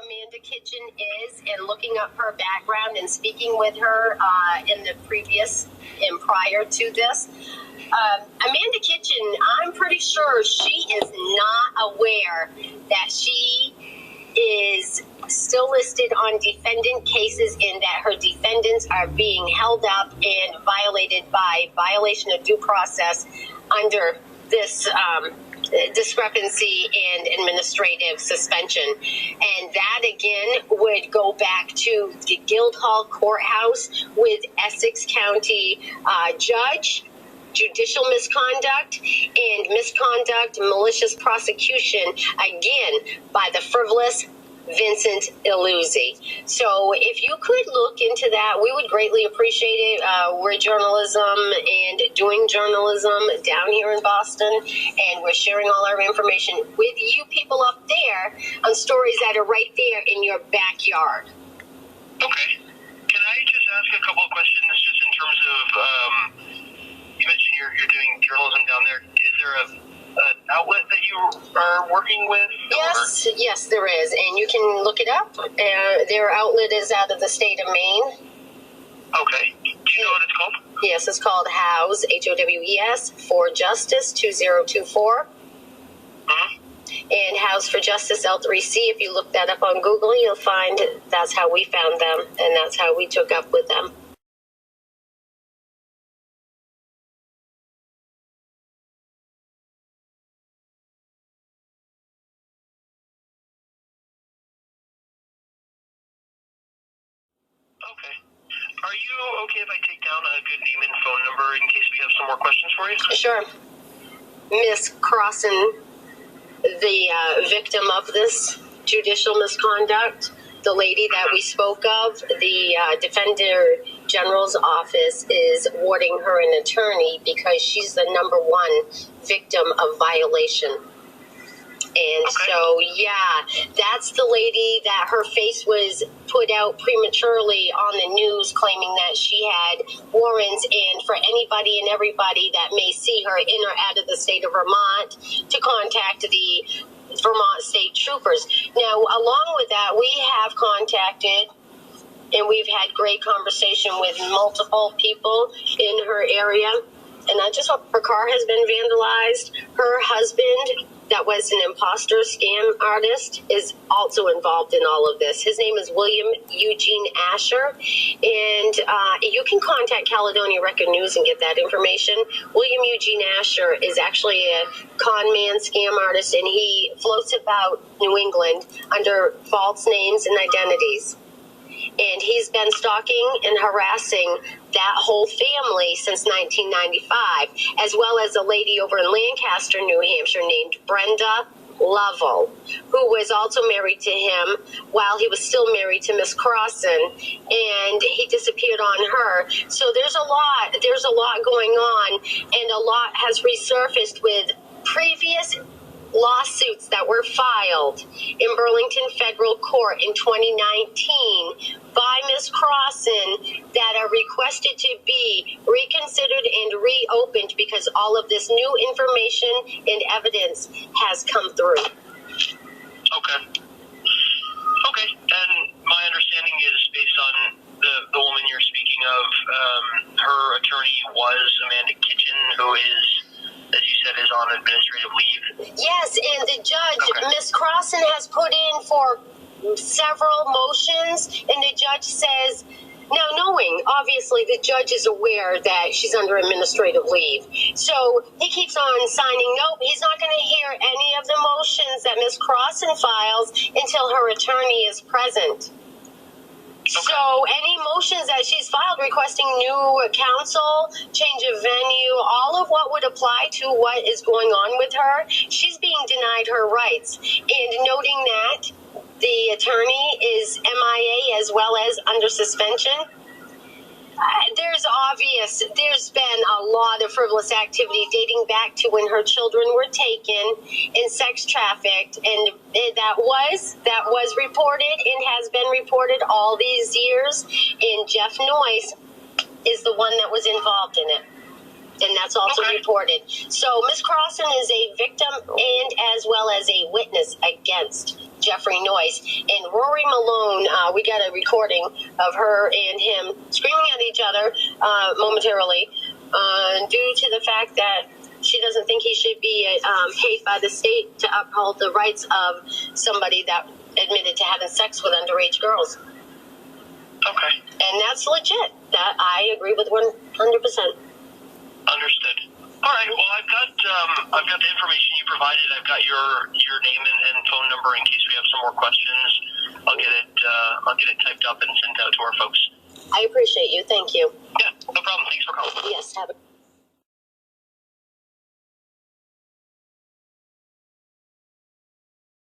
Amanda Kitchen is, and looking up her background and speaking with her in the previous and prior to this. Amanda Kitchen, I'm pretty sure she is not aware that she is still listed on defendant cases and that her defendants are being held up and violated by violation of due process under this discrepancy and administrative suspension. And that again would go back to the Guildhall Courthouse with Essex County judge, judicial misconduct, and misconduct, malicious prosecution, again, by the frivolous Vincent Iluzzi. So if you could look into that, we would greatly appreciate it. We're journalism and doing journalism down here in Boston, and we're sharing all our information with you people up there on stories that are right there in your backyard. Okay. Can I just ask a couple of questions just in terms of, you mentioned you're doing journalism down there. Is there an outlet that you are working with? Yes, there is, and you can look it up. Their outlet is out of the state of Maine. Okay. Do you know what it's called? Yes, it's called HOWES, HOWES, for Justice 2024. Mm-hmm. And House for Justice L3C. If you look that up on Google, you'll find that's how we found them, and that's how we took up with them. Okay. Are you okay if I take down a good name and phone number in case we have some more questions for you? Sure. Miss Crosson, the victim of this judicial misconduct, the lady that we spoke of, the Defender General's office is awarding her an attorney because she's the number one victim of violation. And so, yeah, that's the lady that her face was put out prematurely on the news claiming that she had warrants, and for anybody and everybody that may see her in or out of the state of Vermont to contact the Vermont State Troopers. Now, along with that, we have contacted and we've had great conversation with multiple people in her area. And I just hope her car has been vandalized. Her husband, that was an imposter scam artist, is also involved in all of this. His name is William Eugene Asher, and you can contact Caledonia Record News and get that information. William Eugene Asher is actually a con man scam artist, and he floats about New England under false names and identities. And he's been stalking and harassing that whole family since 1995, as well as a lady over in Lancaster, New Hampshire, named Brenda Lovell, who was also married to him while he was still married to Miss Crosson, and he disappeared on her. So there's a lot going on, and a lot has resurfaced with previous lawsuits that were filed in Burlington Federal Court in 2019 by Ms. Crosson that are requested to be reconsidered and reopened because all of this new information and evidence has come through. Okay. And my understanding is based on the woman you're speaking of, her attorney was Amanda Kitchen, who is, as you said, is on administrative leave. Yes, and the judge, Ms. Crosson, has put in for several motions, and the judge says, now knowing, obviously, the judge is aware that she's under administrative leave. So he keeps on signing, nope, he's not going to hear any of the motions that Ms. Crosson files until her attorney is present. So any motions that she's filed requesting new counsel, change of venue, all of what would apply to what is going on with her, she's being denied her rights. And noting that the attorney is MIA as well as under suspension, there's been a lot of frivolous activity dating back to when her children were taken and sex trafficked, and that was reported and has been reported all these years, and Jeff Noyce is the one that was involved in it. And that's also reported. So Ms. Crosson is a victim and as well as a witness against Jeffrey Noyce. And Rory Malone, we got a recording of her and him screaming at each other momentarily due to the fact that she doesn't think he should be paid by the state to uphold the rights of somebody that admitted to having sex with underage girls. Okay. And that's legit. That I agree with 100%. Understood. All right. Well, I've got the information you provided. I've got your name and phone number in case we have some more questions. I'll get it typed up and sent out to our folks. I appreciate you. Thank you. Yeah, no problem. Thanks for calling. Yes. Have a